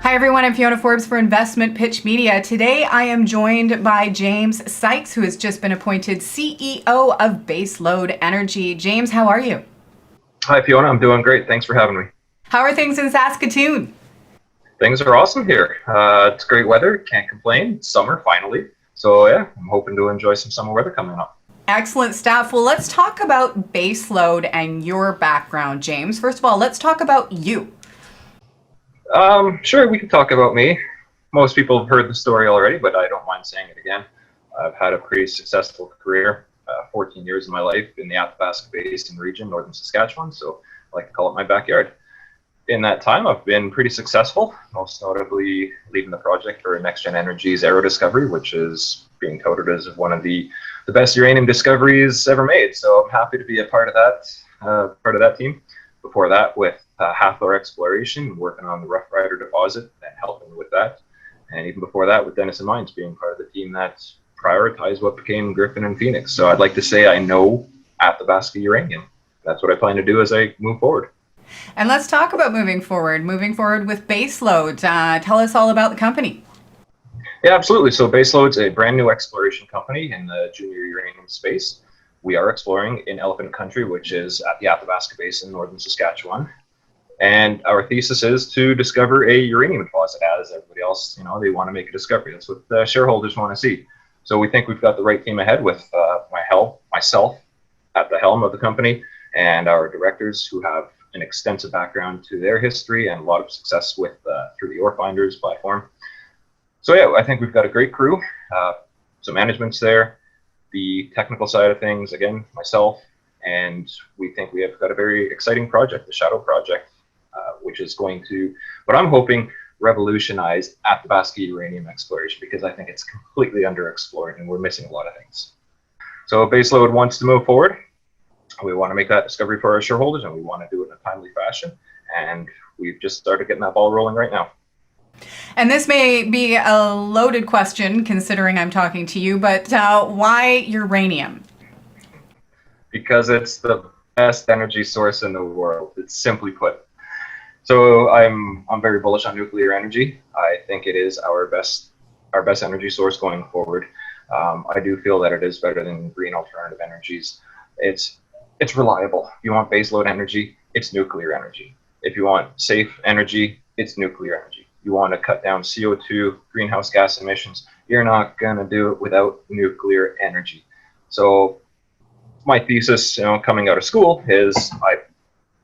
Hi everyone, I'm Fiona Forbes for Investment Pitch Media. Today I am joined by James Sykes, who has just been appointed CEO of Baselode Energy. James, how are you? Hi Fiona, I'm doing great. Thanks for having me. How are things in Saskatoon? Things are awesome here. It's great weather, can't complain. It's summer finally. So yeah, I'm hoping to enjoy some summer weather coming up. Excellent stuff. Well, let's talk about Baselode and your background, James. First of all, let's talk about you. Sure, we can talk about me. Most people have heard the story already, but I don't mind saying it again. I've had a pretty successful career, 14 years of my life in the Athabasca basin region, northern Saskatchewan, so I like to call it my backyard. In that time, I've been pretty successful, most notably leading the project for NextGen Energy's Aero Discovery, which is being touted as one of the best uranium discoveries ever made. So I'm happy to be a part of that team. Before that, with Hathor Exploration, working on the Rough Rider deposit and helping with that. And even before that, with Denison Mines, being part of the team that prioritized what became Griffin and Phoenix. So I'd like to say I know Athabasca uranium. That's what I plan to do as I move forward. And let's talk about moving forward with Baselode. Tell us all about the company. Yeah, absolutely. So Baselode's a brand new exploration company in the junior uranium space. We are exploring in Elephant Country, which is at the Athabasca Basin, northern Saskatchewan. And our thesis is to discover a uranium deposit. As everybody else, they want to make a discovery. That's what the shareholders want to see. So we think we've got the right team ahead with myself at the helm of the company, and our directors who have an extensive background to their history and a lot of success with through the Ore Finders platform. So yeah, I think we've got a great crew. So management's there. The technical side of things, again, myself, and we think we have got a very exciting project, the Shadow Project, which is going to, what I'm hoping, revolutionize Athabasca uranium exploration, because I think it's completely underexplored and we're missing a lot of things. So Baselode wants to move forward. We want to make that discovery for our shareholders, and we want to do it in a timely fashion. And we've just started getting that ball rolling right now. And this may be a loaded question, considering I'm talking to you, but why uranium? Because it's the best energy source in the world. It's simply put. So I'm very bullish on nuclear energy. I think it is our best energy source going forward. I do feel that it is better than green alternative energies. It's reliable. If you want baseload energy, it's nuclear energy. If you want safe energy, it's nuclear energy. You want to cut down CO2, greenhouse gas emissions, you're not going to do it without nuclear energy. So my thesis, coming out of school is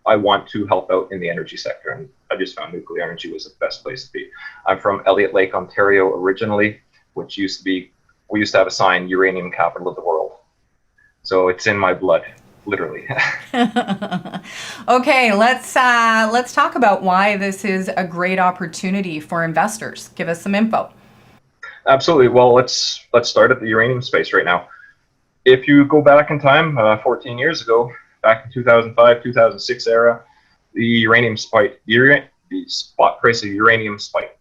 I want to help out in the energy sector, and I just found nuclear energy was the best place to be. I'm from Elliott Lake, Ontario originally, which we used to have a sign, uranium capital of the world. So it's in my blood. Literally. Okay, let's talk about why this is a great opportunity for investors. Give us some info. Absolutely. Well, let's start at the uranium space right now. If you go back in time, 14 years ago, back in 2005, 2006 era, the uranium spiked. The spot price of uranium spiked,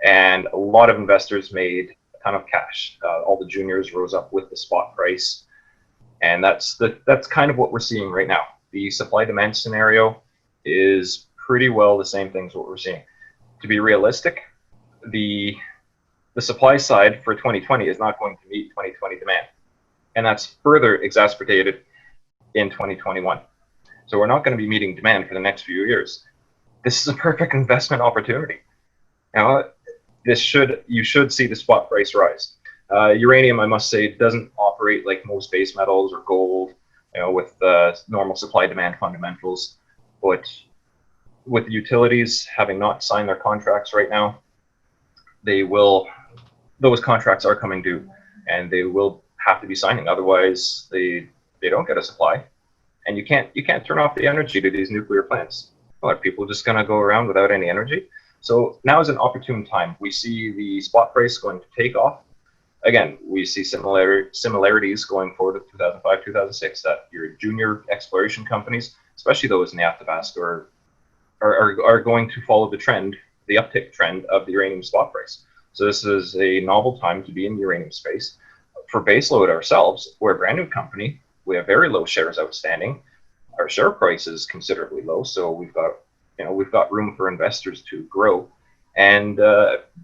and a lot of investors made a ton of cash. All the juniors rose up with the spot price. And that's kind of what we're seeing right now. The supply-demand scenario is pretty well the same thing as what we're seeing. To be realistic, the supply side for 2020 is not going to meet 2020 demand. And that's further exacerbated in 2021. So we're not going to be meeting demand for the next few years. This is a perfect investment opportunity. Now, you should see the spot price rise. Uranium, I must say, doesn't operate like most base metals or gold, with normal supply-demand fundamentals. But with the utilities having not signed their contracts right now, those contracts are coming due, and they will have to be signing. Otherwise, they don't get a supply, and you can't turn off the energy to these nuclear plants. Are people just going to go around without any energy? So now is an opportune time. We see the spot price going to take off. Again, we see similarities going forward to 2005, 2006, that your junior exploration companies, especially those in the Athabasca, are going to follow the trend, the uptick trend of the uranium spot price. So this is a novel time to be in the uranium space. For Baselode ourselves, we're a brand new company. We have very low shares outstanding. Our share price is considerably low, so we've got room for investors to grow. and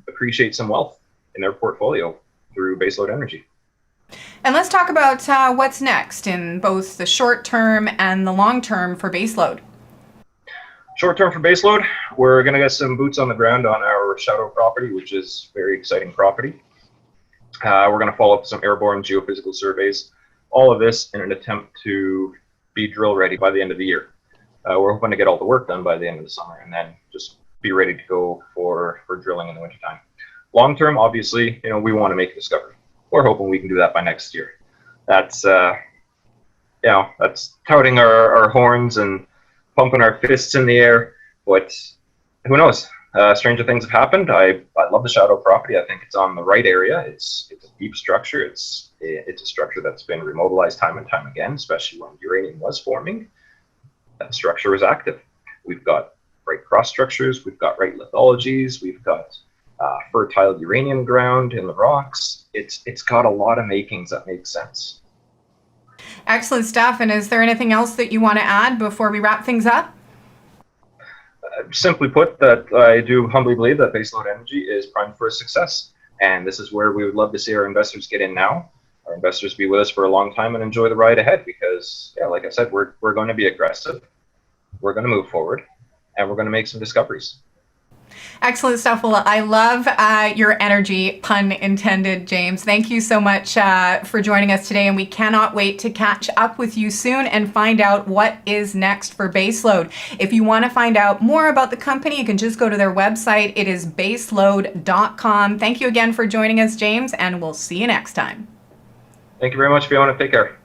appreciate some wealth in their portfolio through baseload energy. And let's talk about what's next in both the short term and the long term for baseload. Short term for baseload, we're going to get some boots on the ground on our shadow property, which is very exciting property. We're going to follow up some airborne geophysical surveys, all of this in an attempt to be drill ready by the end of the year. We're hoping to get all the work done by the end of the summer and then just be ready to go for drilling in the wintertime. Long term, obviously, we want to make a discovery. We're hoping we can do that by next year. That's that's touting our horns and pumping our fists in the air, but who knows? Stranger things have happened. I love the shadow property. I think it's on the right area. It's a deep structure. It's a structure that's been remobilized time and time again, especially when uranium was forming. That structure was active. We've got right cross structures. We've got right lithologies. We've got fertile uranium ground in the rocks. It's got a lot of makings that make sense. Excellent stuff. And is there anything else that you want to add before we wrap things up? Simply put, that I do humbly believe that baseload energy is primed for success. And this is where we would love to see our investors get in now. Our investors be with us for a long time and enjoy the ride ahead because, like I said, we're going to be aggressive. We're going to move forward and we're going to make some discoveries. Excellent stuff. Well, I love your energy, pun intended, James. Thank you so much for joining us today, and we cannot wait to catch up with you soon and find out what is next for Baselode. If you want to find out more about the company, you can just go to their website. It is baselode.com. Thank you again for joining us, James, and we'll see you next time. Thank you very much, Fiona. Take care.